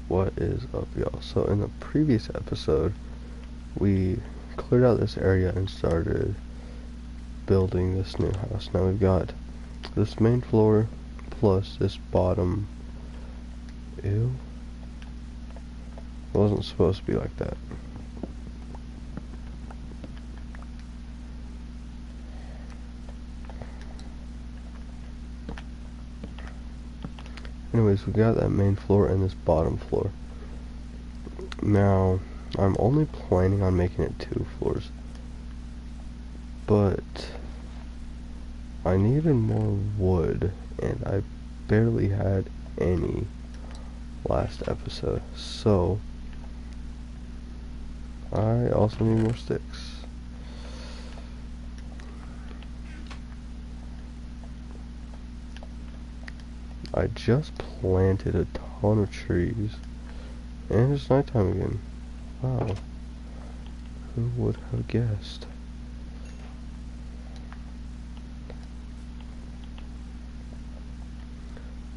What is up, y'all? So in the previous episode, we cleared out this area and started building this new house. Now we've got this main floor plus this bottom. Ew. It wasn't supposed to be like that. Anyways, we got that main floor and this bottom floor. Now, I'm only planning on making it 2 floors, but I needed more wood, and I barely had any last episode, so I also need more sticks. I just planted a ton of trees, and it's nighttime again. Wow, who would have guessed?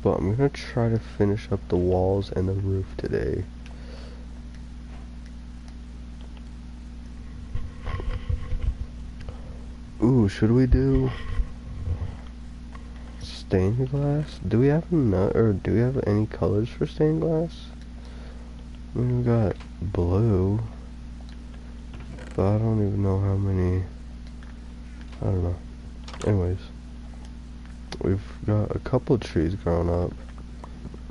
But I'm gonna try to finish up the walls and the roof today. Ooh, should we do stained glass? Do we have enough, or do we have any colors for stained glass? I mean, we got blue, but I don't even know how many. I don't know. Anyways, we've got a couple of trees growing up.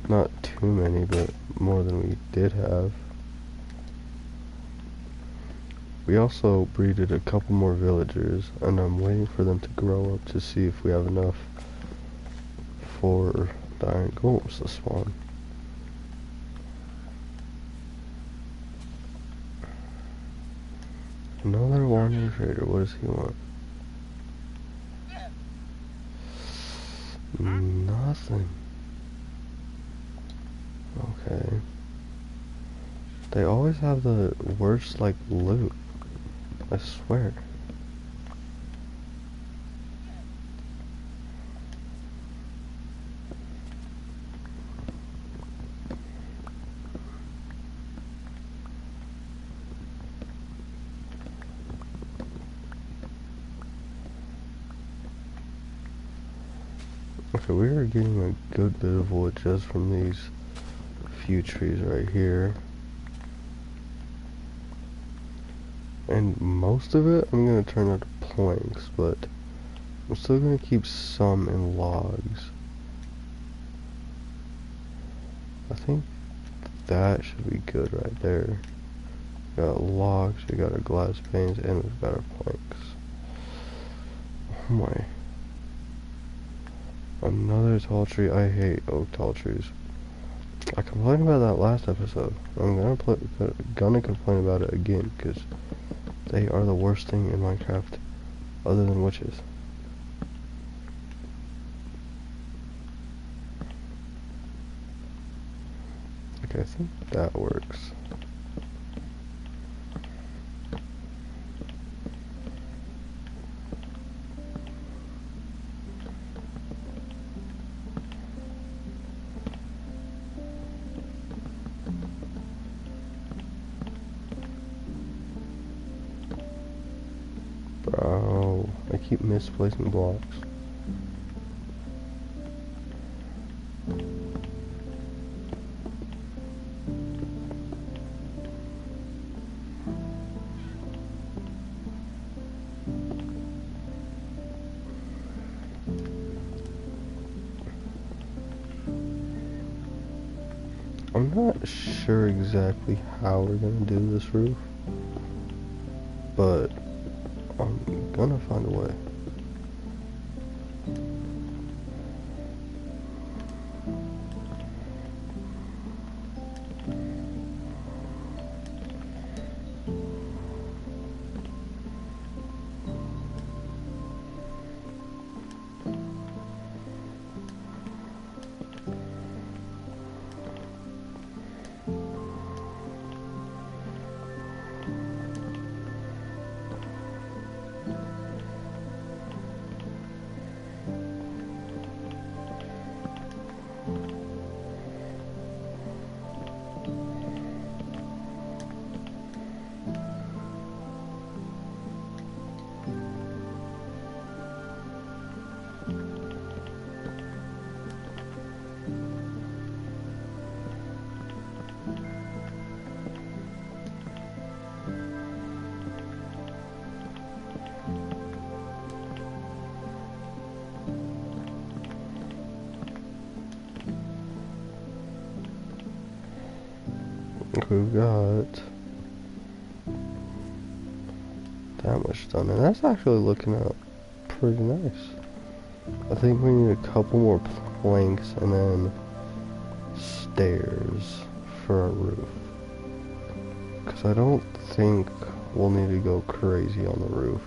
Not too many, but more than we did have. We also breeded a couple more villagers, and I'm waiting for them to grow up to see if we have enough for the iron golems to spawn. Another wandering trader, what does he want? Nothing. Okay. They always have the worst, like, loot. I swear. Okay, we are getting a good bit of wood just from these few trees right here. And most of it I'm going to turn into planks, but I'm still going to keep some in logs. I think that should be good right there. We got logs, we got our glass panes, and we've got our planks. Oh my. Another tall tree. I hate oak tall trees. I complained about that last episode. I'm gonna complain about it again, because they are the worst thing in Minecraft, other than witches. Okay, I think that works. Bro, I keep misplacing blocks. I'm not sure exactly how we're gonna do this roof, but I'm gonna find a way. We've got that much done, and that's actually looking out pretty nice. I think we need a couple more planks and then stairs for our roof. Because I don't think we'll need to go crazy on the roof.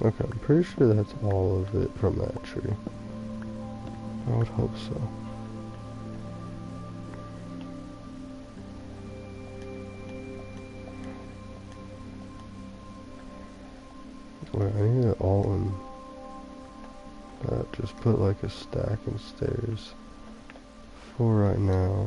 Okay, I'm pretty sure that's all of it from that tree. I would hope so. Wait, I need it all in that. Just put like a stack in stairs for right now.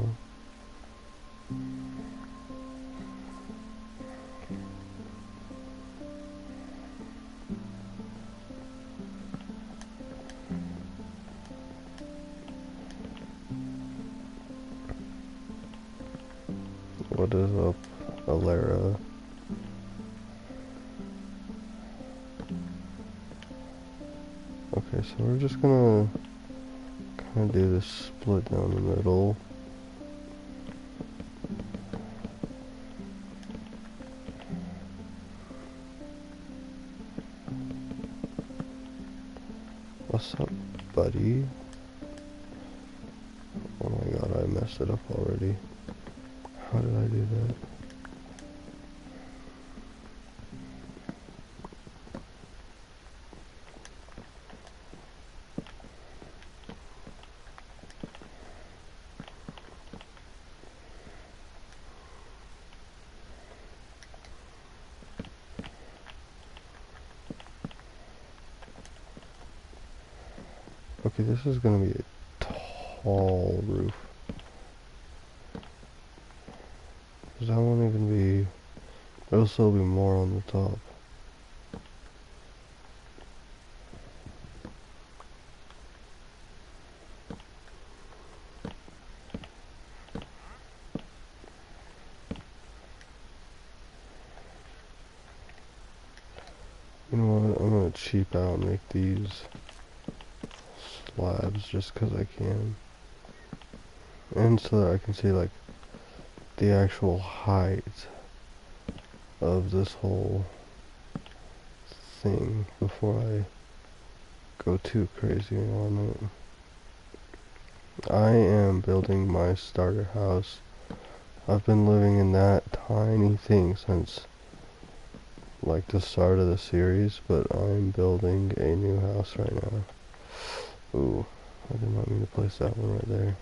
What is up, Alara? Okay, so we're just gonna kind of do this split down the middle. What's up, buddy? Oh my god, I messed it up already. How did I do that? Okay, this is gonna be a tall roof. Cause that won't even be, there'll still be more on the top. You know what, I'm gonna cheap out and make these slabs just cause I can. And so that I can see like the actual height of this whole thing before I go too crazy on it. I am building my starter house. I've been living in that tiny thing since like the start of the series, but I'm building a new house right now. Ooh, I did not mean to place that one right there.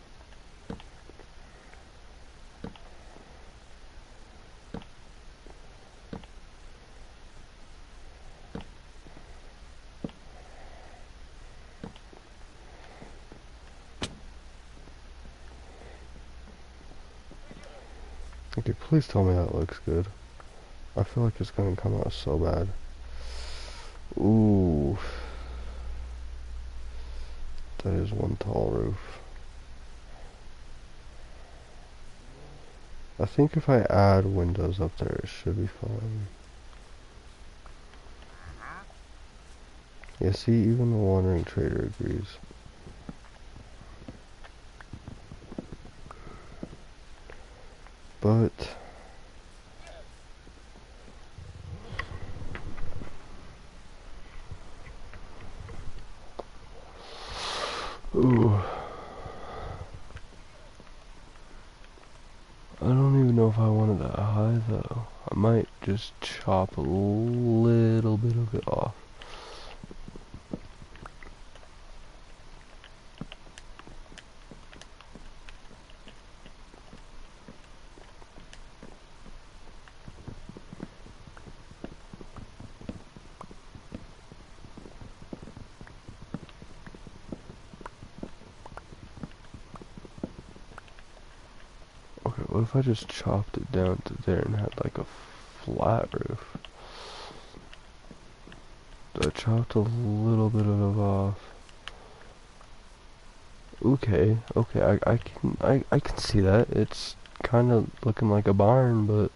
Okay, please tell me that looks good. I feel like it's gonna come out so bad. Ooh. That is one tall roof. I think if I add windows up there, it should be fine. Yeah, see, even the wandering trader agrees. But ooh, I don't even know if I want it that high though. I might just chop a little bit of it off. Okay, what if I just chopped it down to there and had like a flat roof? I chopped a little bit of it off. Okay, I can see that. It's kind of looking like a barn, but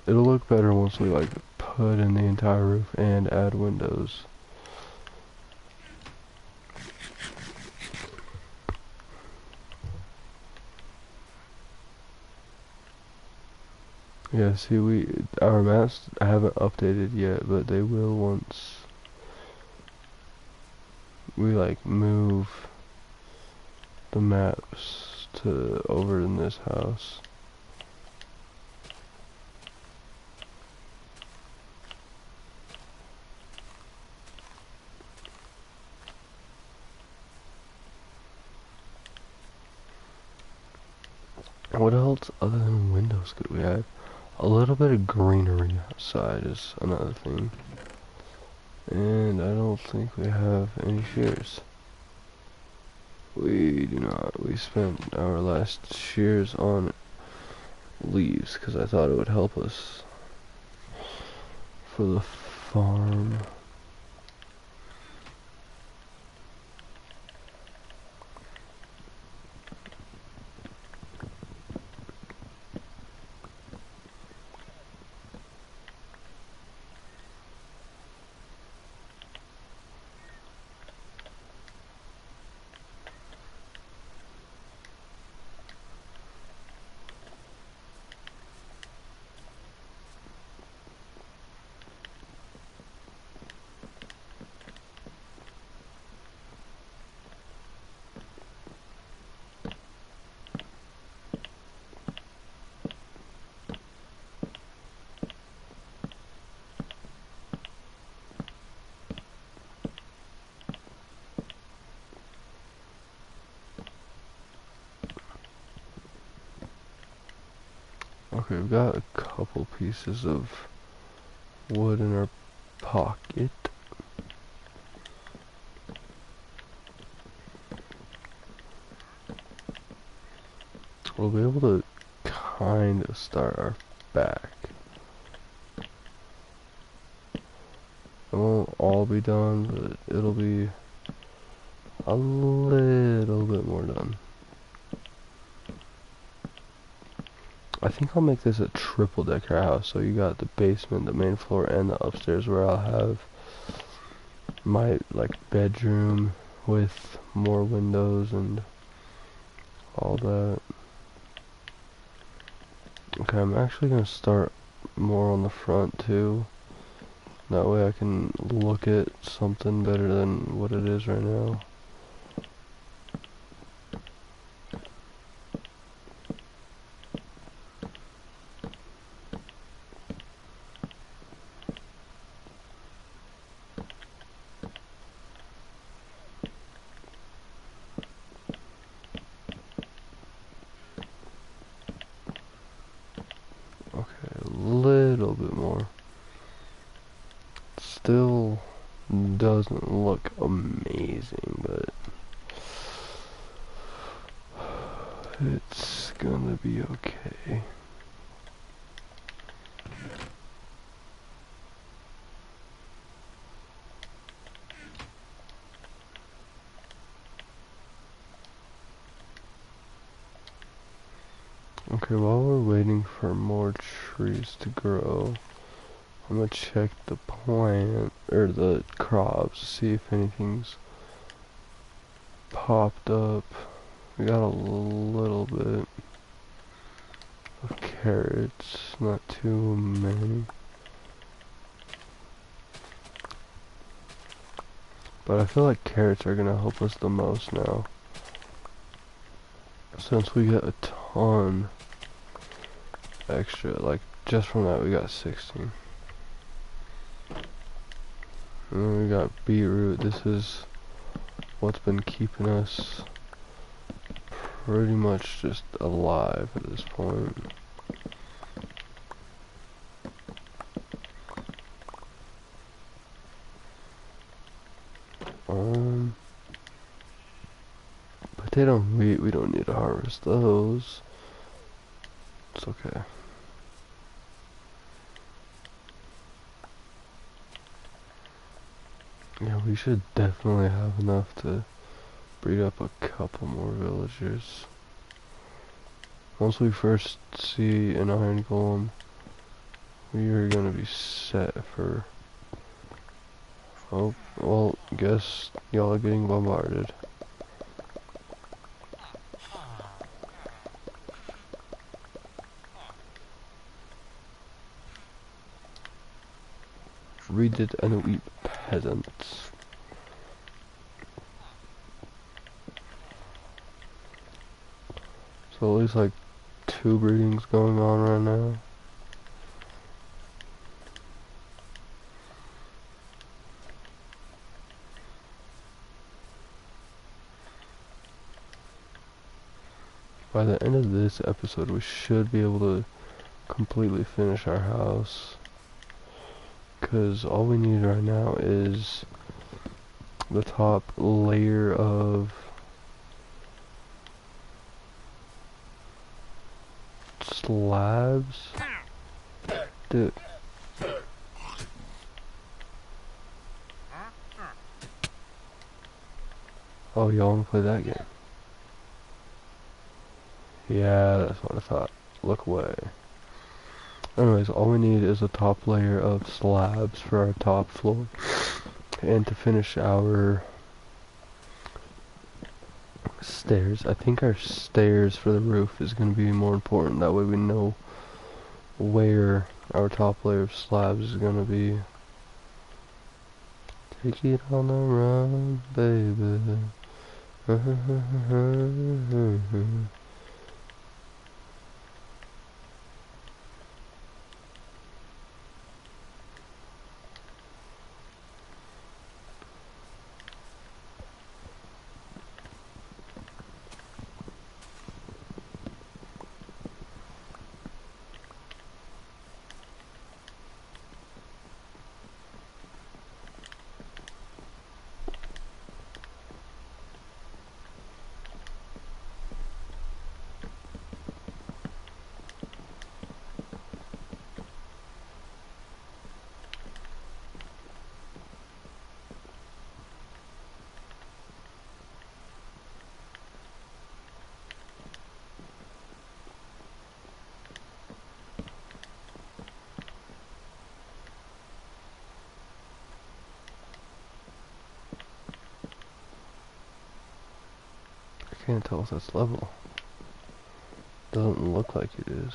it'll look better once we like put in the entire roof and add windows. Yeah, see, our maps haven't updated yet, but they will once we like move the maps to over in this house. What else other than windows could we add? A little bit of greenery outside is another thing. And I don't think we have any shears. We do not. We spent our last shears on leaves because I thought it would help us for the farm. Okay, we've got a couple pieces of wood in our pocket. We'll be able to kind of start our back. It won't all be done, but it'll be a little bit more done. I think I'll make this a triple decker house, so you got the basement, the main floor, and the upstairs where I'll have my like bedroom with more windows and all that. Okay, I'm actually gonna start more on the front too. That way I can look at something better than what it is right now. Okay, a little bit more. Still doesn't look amazing, but it's gonna be okay. Okay, while we're waiting for more trees to grow, I'm gonna check the plant, or the crops, see if anything's popped up. We got a little bit of carrots, not too many. But I feel like carrots are gonna help us the most now, since we get a ton extra, like, just from that we got 16. And then we got beetroot. This is what's been keeping us pretty much just alive at this point. Potato and wheat, we don't need to harvest those. It's okay. Yeah, we should definitely have enough to breed up a couple more villagers. Once we first see an iron golem, we are gonna be set for... Oh, well, guess y'all are getting bombarded. Read it and weep, peasants. So at least like 2 breedings going on right now. By the end of this episode, we should be able to completely finish our house. Because all we need right now is the top layer of slabs. Dude. Oh, y'all wanna play that game? Yeah, that's what I thought. Look away. Anyways, all we need is a top layer of slabs for our top floor. And to finish our stairs, I think our stairs for the roof is going to be more important. That way we know where our top layer of slabs is going to be. Take it on the run, baby. I can't tell if that's level. Doesn't look like it is.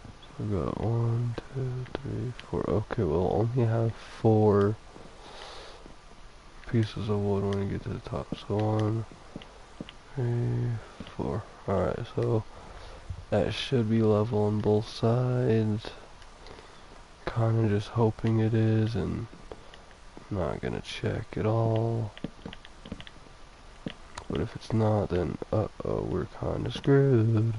So we got 1, 2, 3, 4. Okay, we'll only have 4 pieces of wood when we get to the top. So 1, 3, 4. Alright, so that should be level on both sides. Kinda just hoping it is, and not gonna check at all. But if it's not, then uh-oh, we're kinda screwed.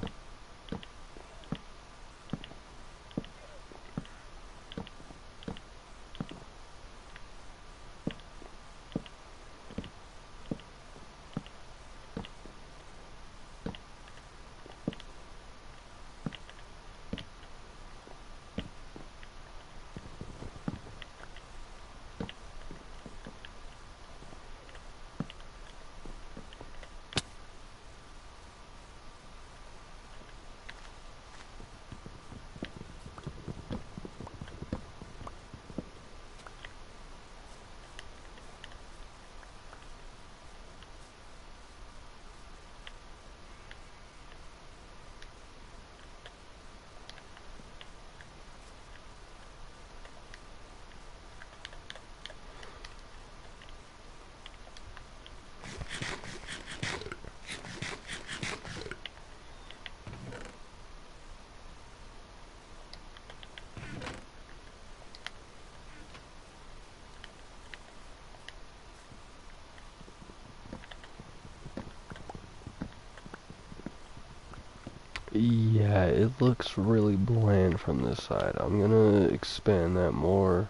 Yeah, it looks really bland from this side. I'm gonna expand that more.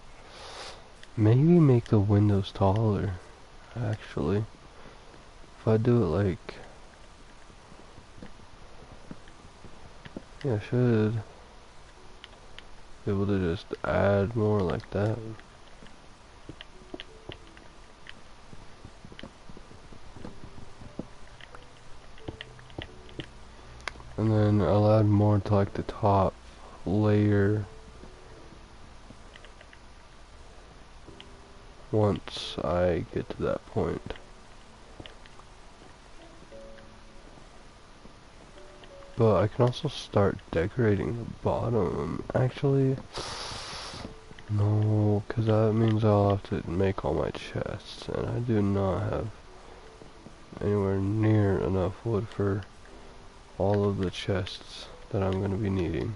Maybe make the windows taller, actually. If I do it like... Yeah, I should be able to just add more like that. And then I'll add more to like the top layer once I get to that point. But I can also start decorating the bottom. Actually, no, because that means I'll have to make all my chests, and I do not have anywhere near enough wood for all of the chests that I'm going to be needing.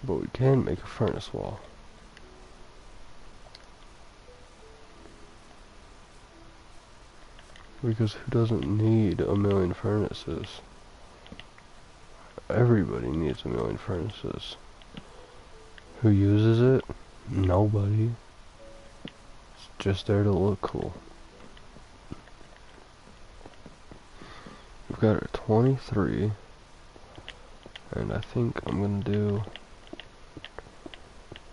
But we can make a furnace wall. Because who doesn't need a million furnaces? Everybody needs a million furnaces. Who uses it? Nobody. It's just there to look cool. We've got our 23. And I think I'm gonna do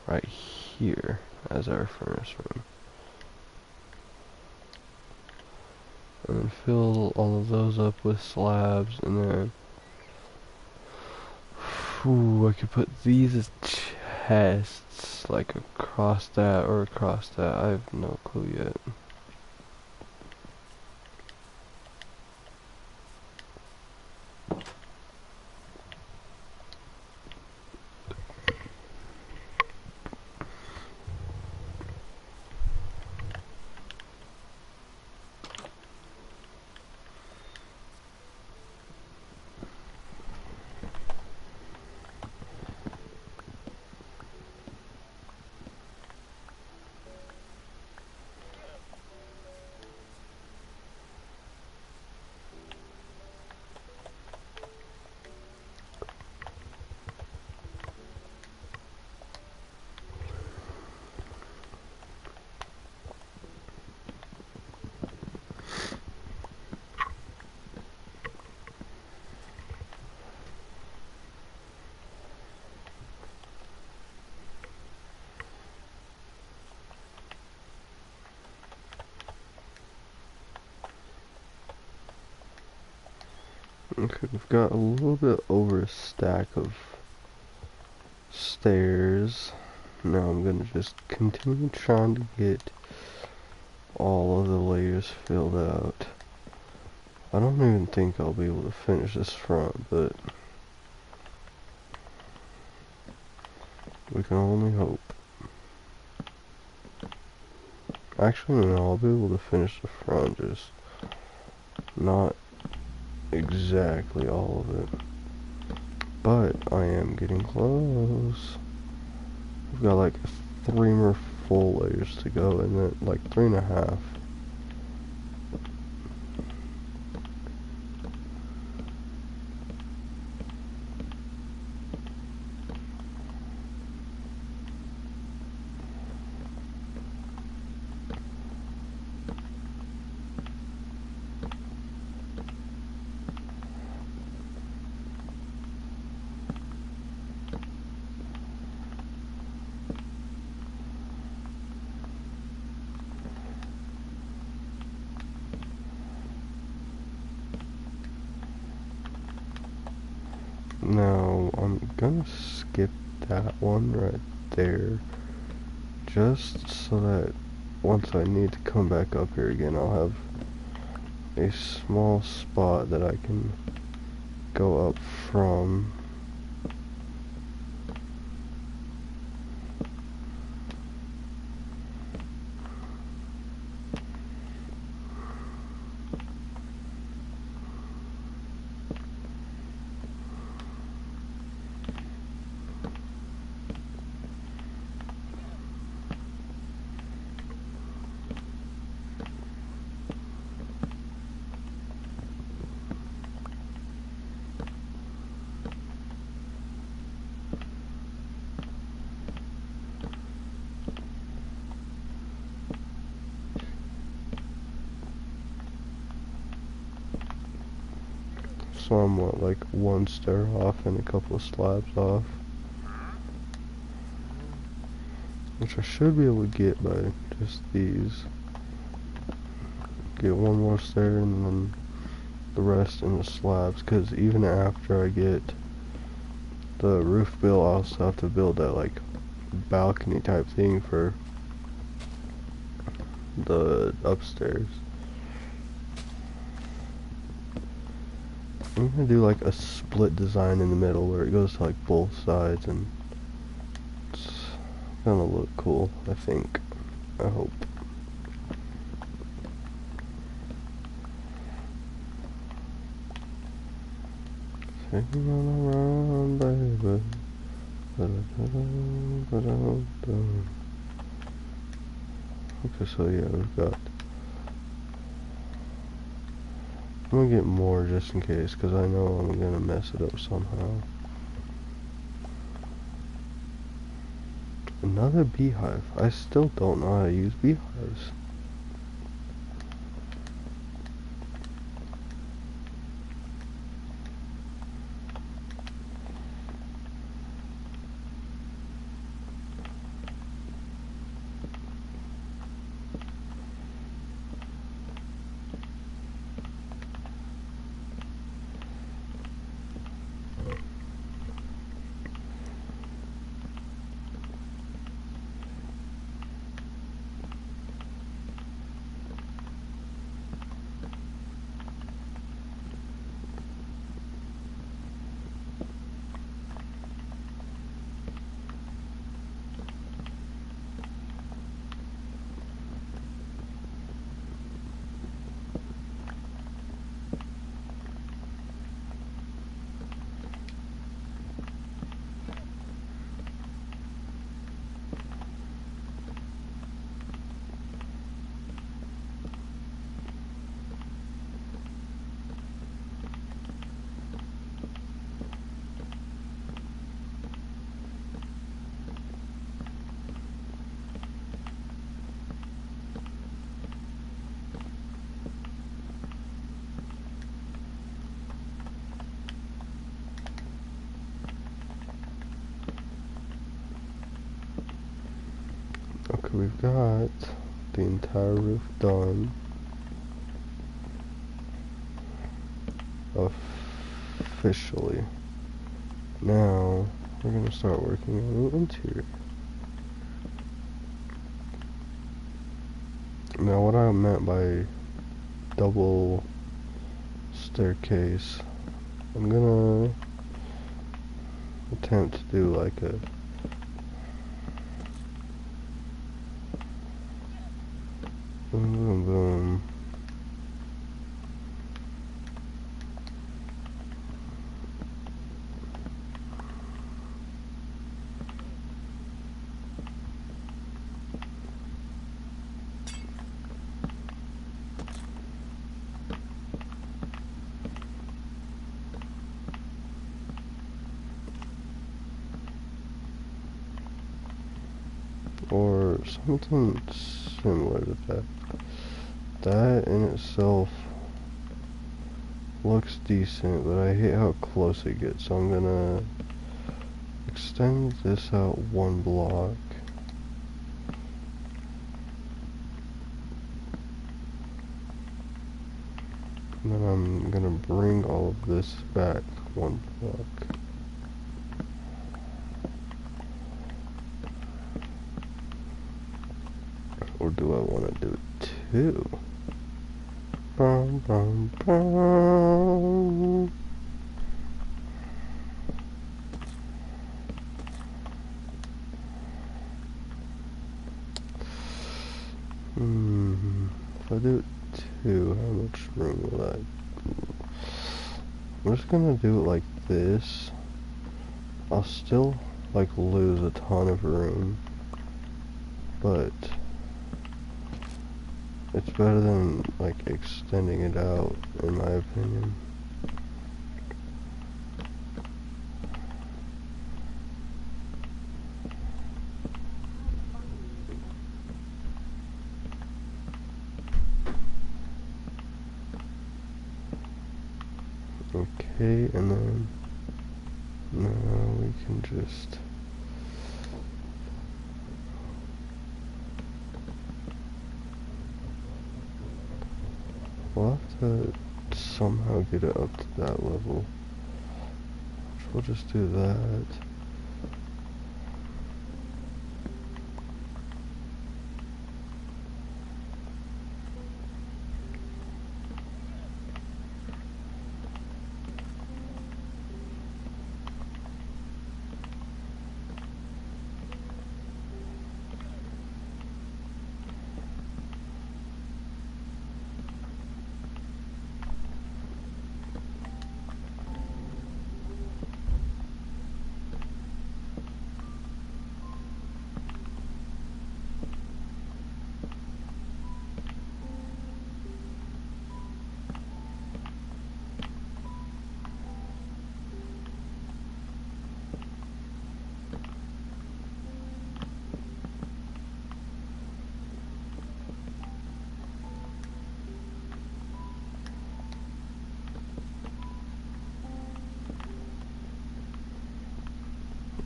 right here as our furnace room. And then fill all of those up with slabs, and then I could put these as chests, like across that or across that. I have no clue yet. Okay, we've got a little bit over a stack of stairs. Now I'm gonna just continue trying to get all of the layers filled out. I don't even think I'll be able to finish this front, but we can only hope. Actually, no, I'll be able to finish the front, just not exactly all of it. But I am getting close. We've got like 3 more full layers to go, and then like 3.5. Now, I'm gonna skip that one right there, just so that once I need to come back up here again, I'll have a small spot that I can go up from. So I'm what, like one stair off and a couple of slabs off. Which I should be able to get by just these. Get one more stair and then the rest in the slabs. Because even after I get the roof built, I also have to build that like balcony type thing for the upstairs. I'm gonna do like a split design in the middle where it goes to like both sides, and it's gonna look cool, I think. I hope. Taking on around, baby. Okay, so yeah, we've got. I'm gonna get more just in case, because I know I'm gonna mess it up somehow. Another beehive. I still don't know how to use beehives. Okay, we've got the entire roof done. Officially. Now, we're gonna start working on the interior. Now, what I meant by double staircase, I'm gonna attempt to do like a boom, boom, boom. Or something similar to that. That in itself looks decent, but I hate how close it gets, so I'm gonna extend this out one block. And then I'm gonna bring all of this back one block. Or do I want to do two? Bum, bum, bum. If I do two, how much room will that? I'm just gonna do it like this. I'll still like lose a ton of room, but it's better than like extending it out, in my opinion. Okay, gate, and then no, we can just we'll have to somehow get it up to that level. So we'll just do that.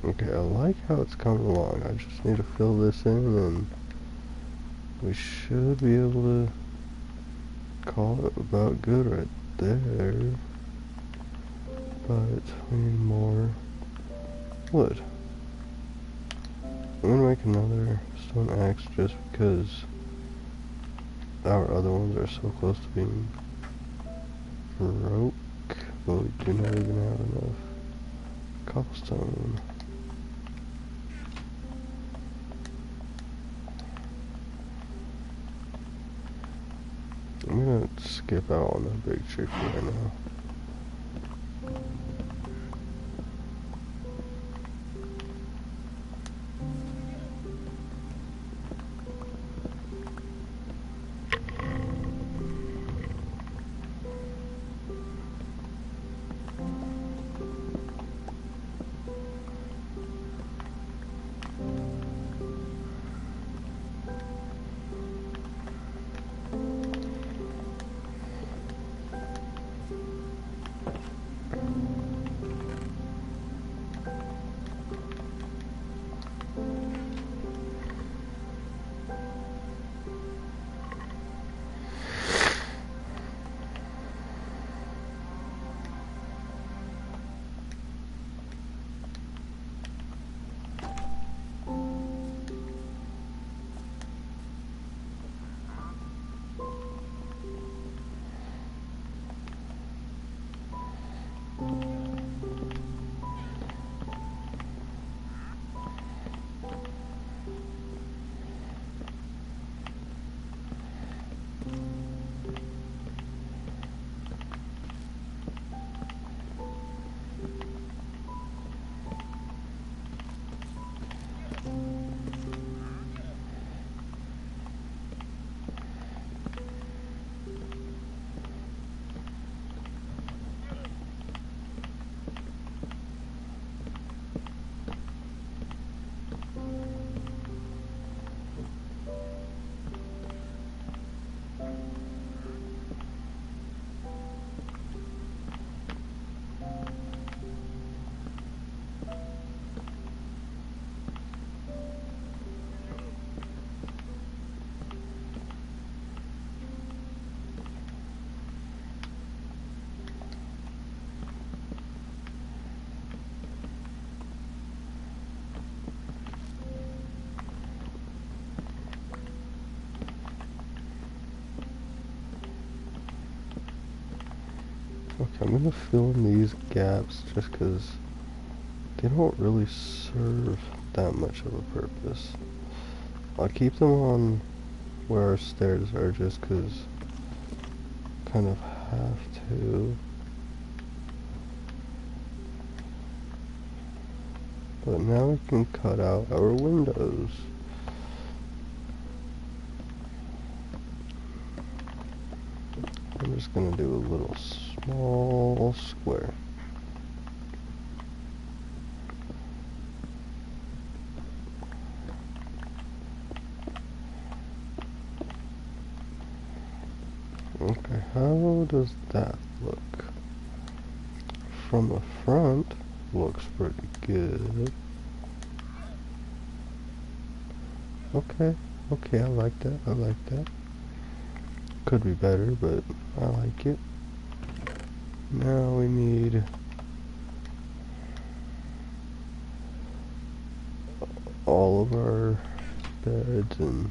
Okay, I like how it's coming along. I just need to fill this in and we should be able to call it about good right there. But we need more wood. I'm gonna make another stone axe just because our other ones are so close to being broke, but we do not even have enough cobblestone. I'm gonna skip out on the big tree for right now. Okay, I'm gonna fill in these gaps just because they don't really serve that much of a purpose. I'll keep them on where our stairs are just because kind of have to. But now we can cut out our windows. I'm just gonna do a little small square. Okay, how does that look? from the front, looks pretty good. Okay, okay, I like that, I like that. Could be better, but I like it. Now we need all of our beds and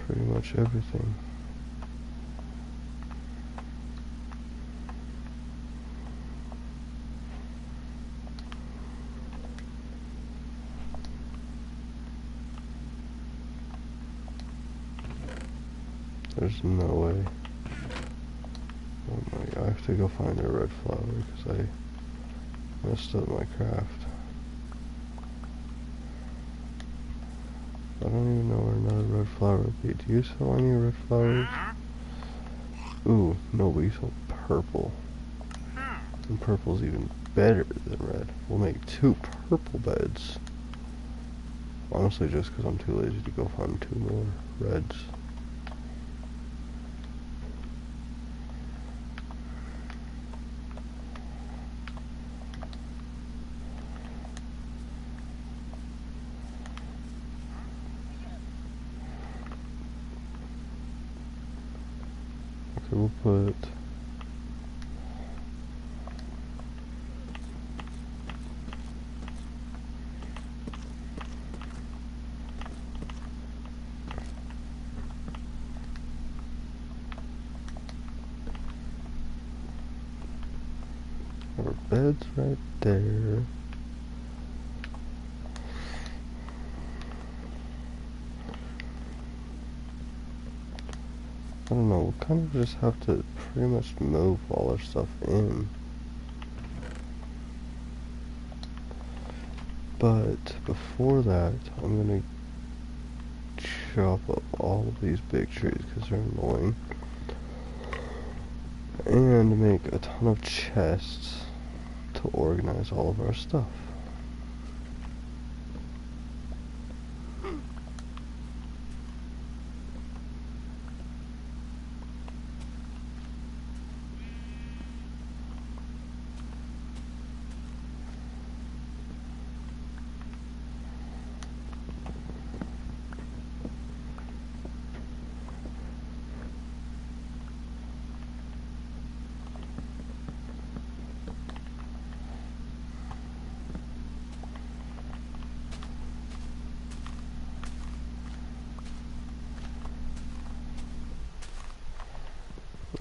pretty much everything. There's no way. Oh my god, I have to go find a red flower because I messed up my craft. I don't even know where another red flower would be. Do you sell any red flowers? Ooh, no, we sell purple. And purple's even better than red. We'll make 2 purple beds. Honestly, just because I'm too lazy to go find 2 more reds. Okay, we'll put our beds right there. I don't know, we'll kind of just have to pretty much move all our stuff in. But before that, I'm gonna chop up all of these big trees because they're annoying. And make a ton of chests to organize all of our stuff.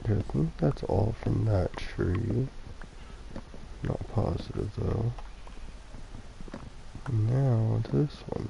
Okay, I think that's all from that tree. Not positive though. Now to this one.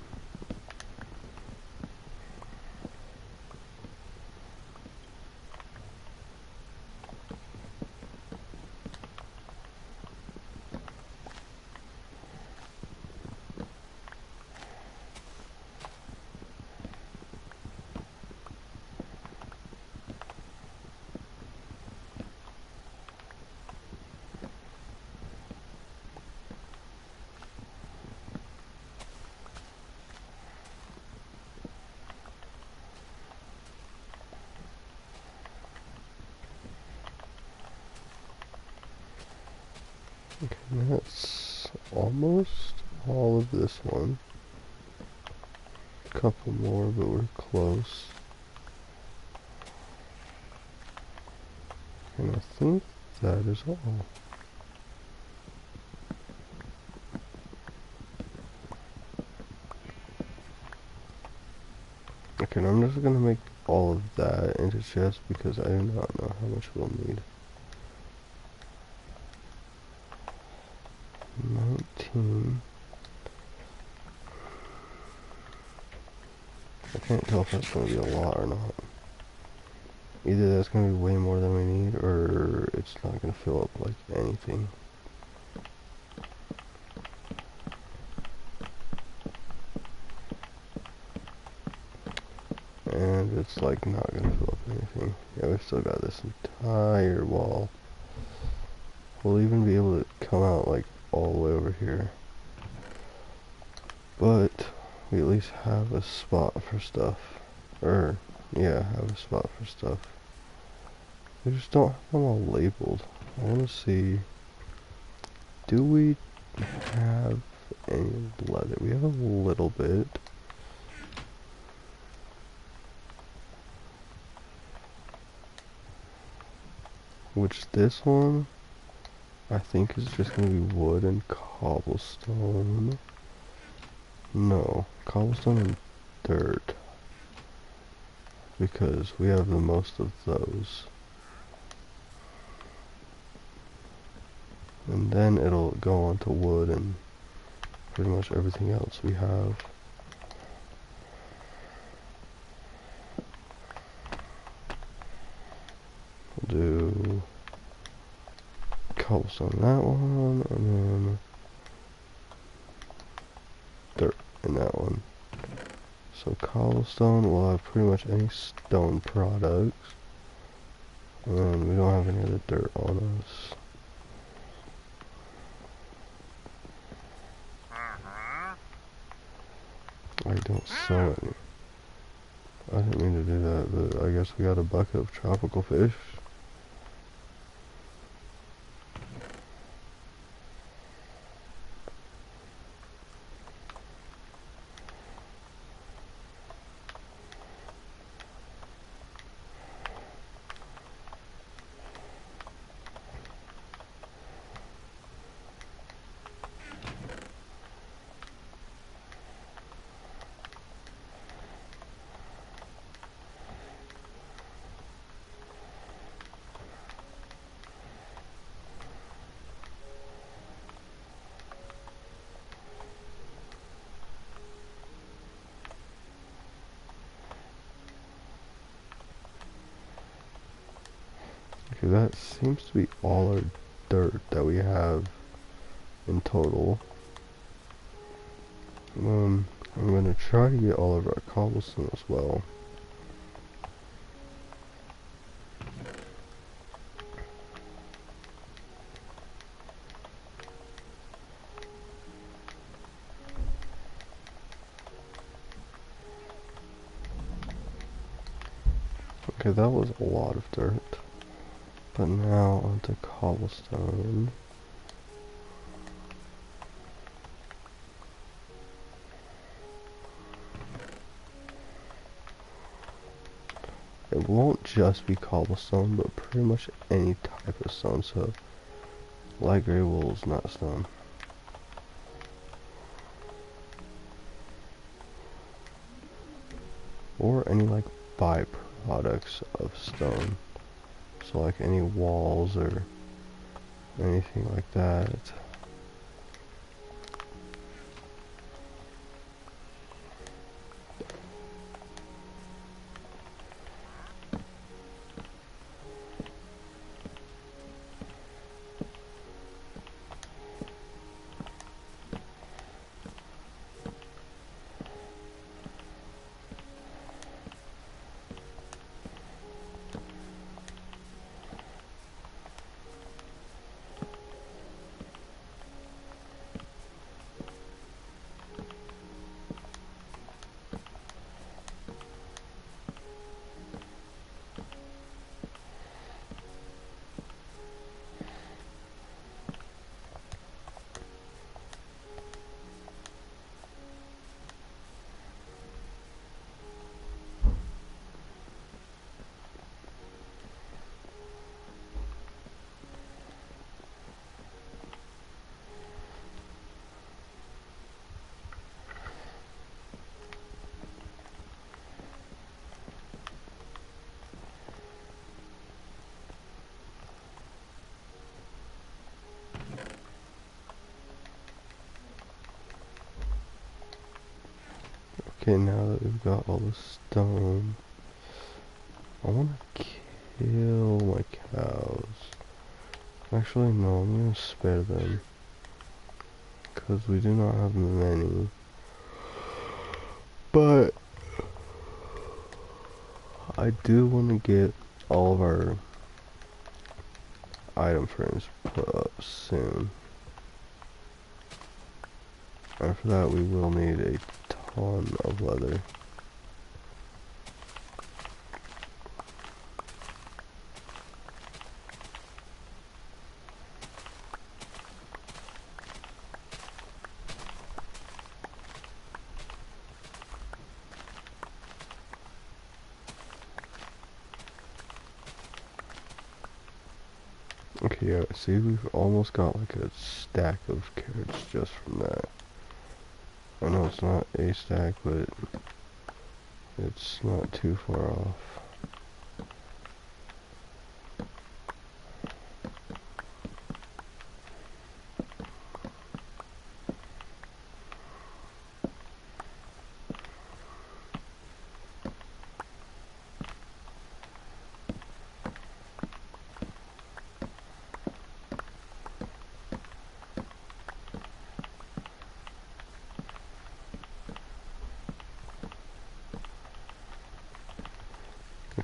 Okay, that's almost all of this one. Couple more, but we're close. And I think that is all. Okay, and I'm just gonna make all of that into chests because I do not know how much we'll need. 19. I can't tell if that's gonna be a lot or not. Either that's gonna be way more than we need, or it's not gonna fill up like anything. And it's like not gonna fill up anything. Yeah, we've still got this entire wall. We'll even be able to come out like all the way over here. But we at least have a spot for stuff. Yeah, have a spot for stuff. We just don't have them all labeled. I want to see, do we have any leather? We have a little bit. Which this one, I think is just going to be wood and cobblestone. No, cobblestone and dirt. Because we have the most of those. And then it'll go on to wood and pretty much everything else we have. We'll do cobblestone in that one, and then dirt in that one. So cobblestone will have pretty much any stone products. And we don't have any other dirt on us. I don't sell any. I didn't mean to do that, but I guess we got a bucket of tropical fish. Okay, that seems to be all our dirt that we have in total. I'm gonna try to get all of our cobblestone as well. Okay, that was a lot of dirt. But now onto cobblestone. It won't just be cobblestone, but pretty much any type of stone. So, light gray wool is not stone. Or any like byproducts of stone. So like any walls or anything like that. Okay, now that we've got all the stone, I want to kill my cows. Actually, no, I'm going to spare them. Because we do not have many. But I do want to get all of our item frames put up soon. And for that we will need a ton of leather. Yeah, see, we've almost got like a stack of carrots just from that. I know it's not a stack, but it's not too far off.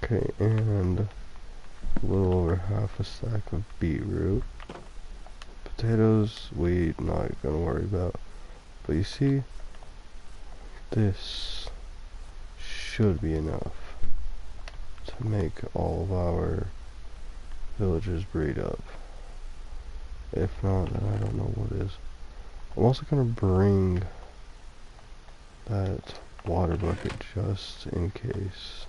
Okay, and a little over half a stack of beetroot. Potatoes, we not gonna worry about. But you see, this should be enough to make all of our villagers breed up. If not, then I don't know what is. I'm also gonna bring that water bucket just in case.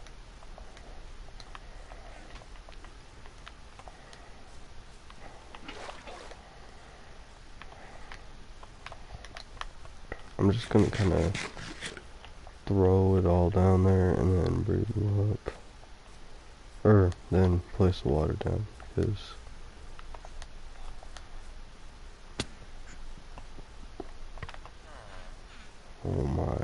I'm just gonna kind of throw it all down there and then breed them up. Or then place the water down, because oh my.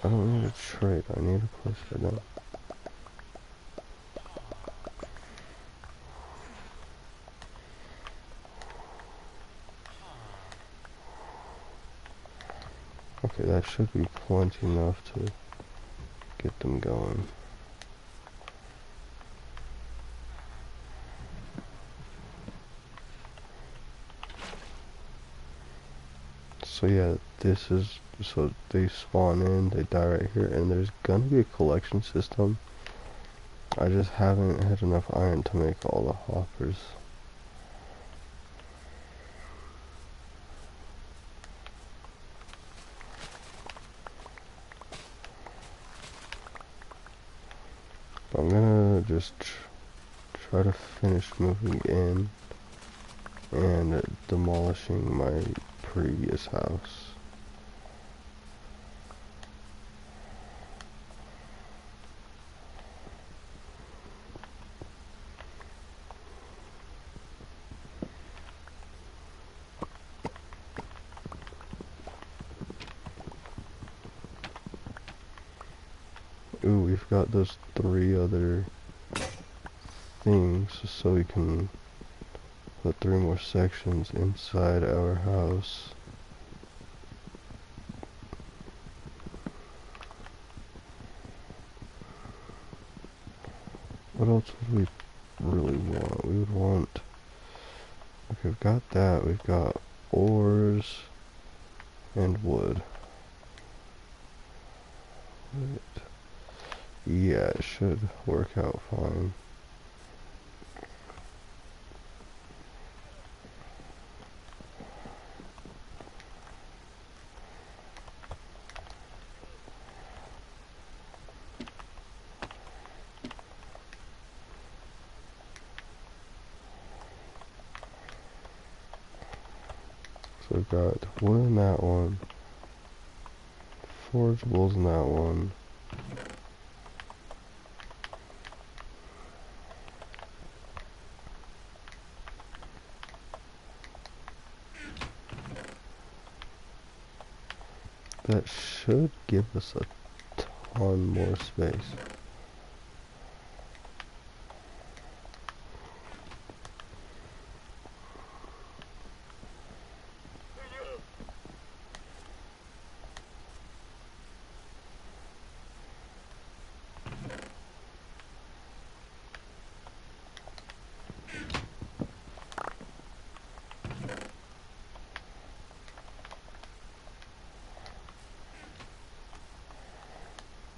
I don't need a trait, I need to place it down. Okay, that should be plenty enough to get them going. So yeah, this is, so they spawn in, they die right here, and there's gonna be a collection system. I just haven't had enough iron to make all the hoppers. I'm gonna just try to finish moving in and demolishing my previous house. Ooh, we've got those 3 other things, so we can put 3 more sections inside our house. What else would we really want? We would want... Okay, we've got that. We've got ores and wood. Right. Yeah, it should work out fine. So we've got wood in that one, forageables in that one. That should give us a ton more space.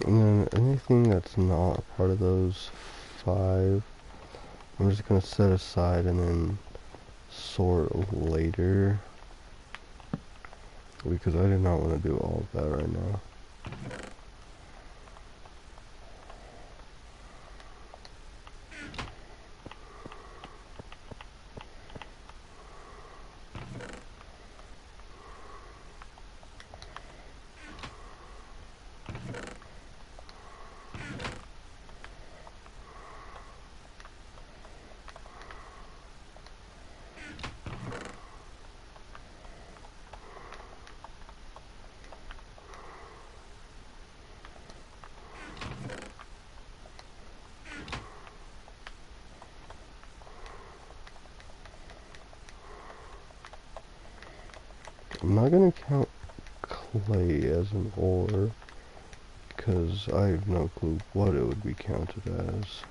And then anything that's not part of those 5, I'm just gonna set aside and then sort later because I do not want to do all of that right now. I'm not gonna count clay as an ore because I have no clue what it would be counted as.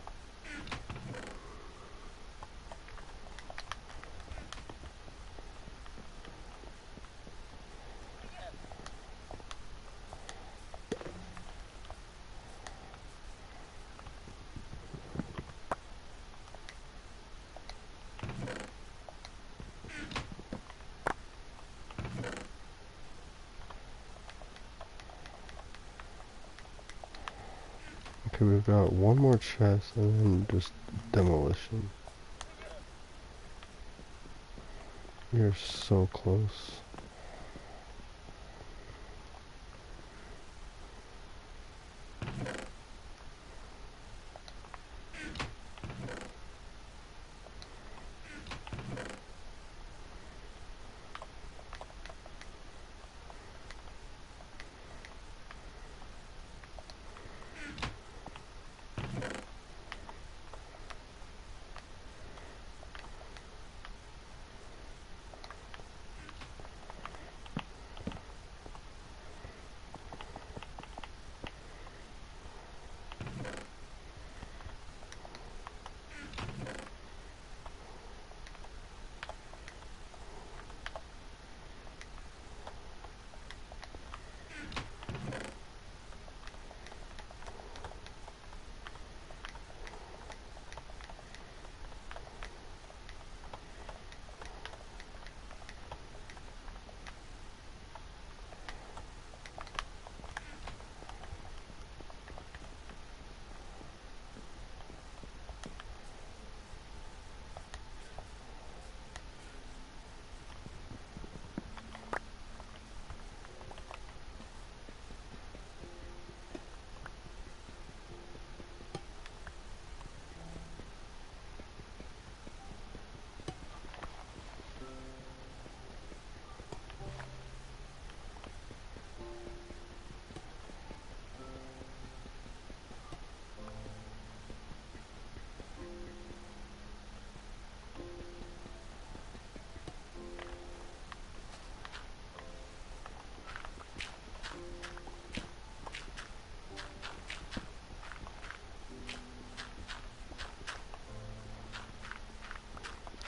Okay, we've got one more chest and then just demolition. You're so close.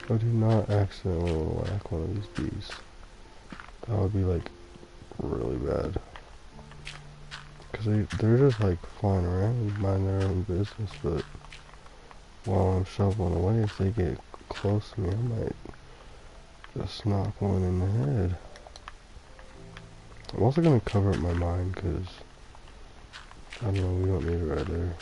I do not accidentally whack one of these bees. That would be like really bad. Cause they're just like flying around, mind their own business, but while I'm shoveling away, if they get close to me, I might just knock one in the head. I'm also gonna cover up my mine, cause I don't know, we don't need it right there.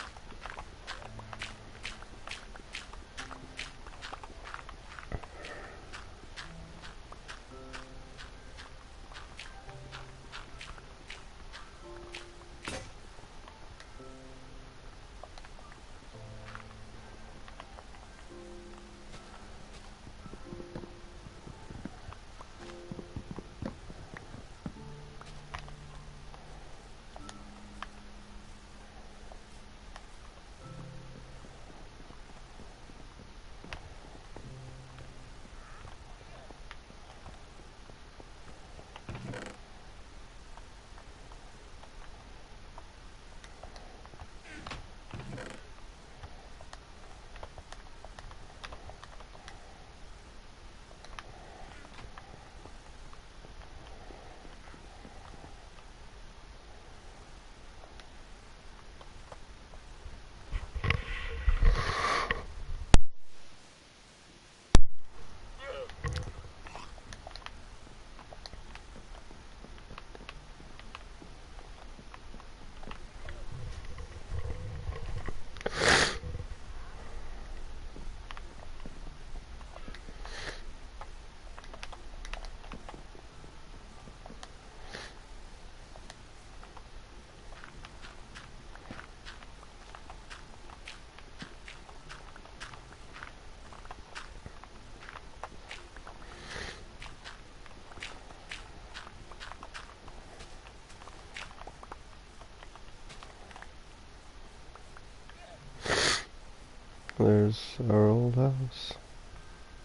There's our old house.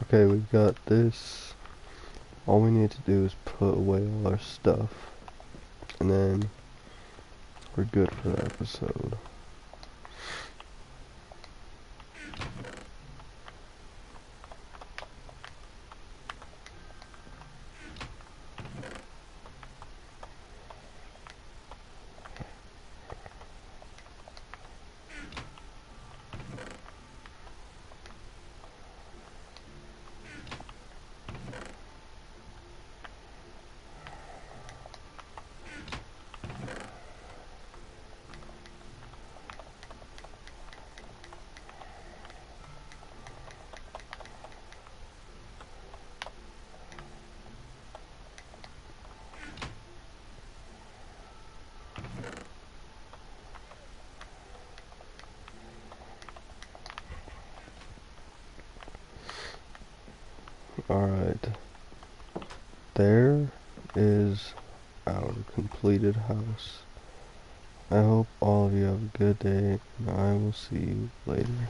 Okay, we've got this. All we need to do is put away all our stuff. And then we're good for the episode. Alright. There is our completed house. I hope all of you have a good day, and I will see you later.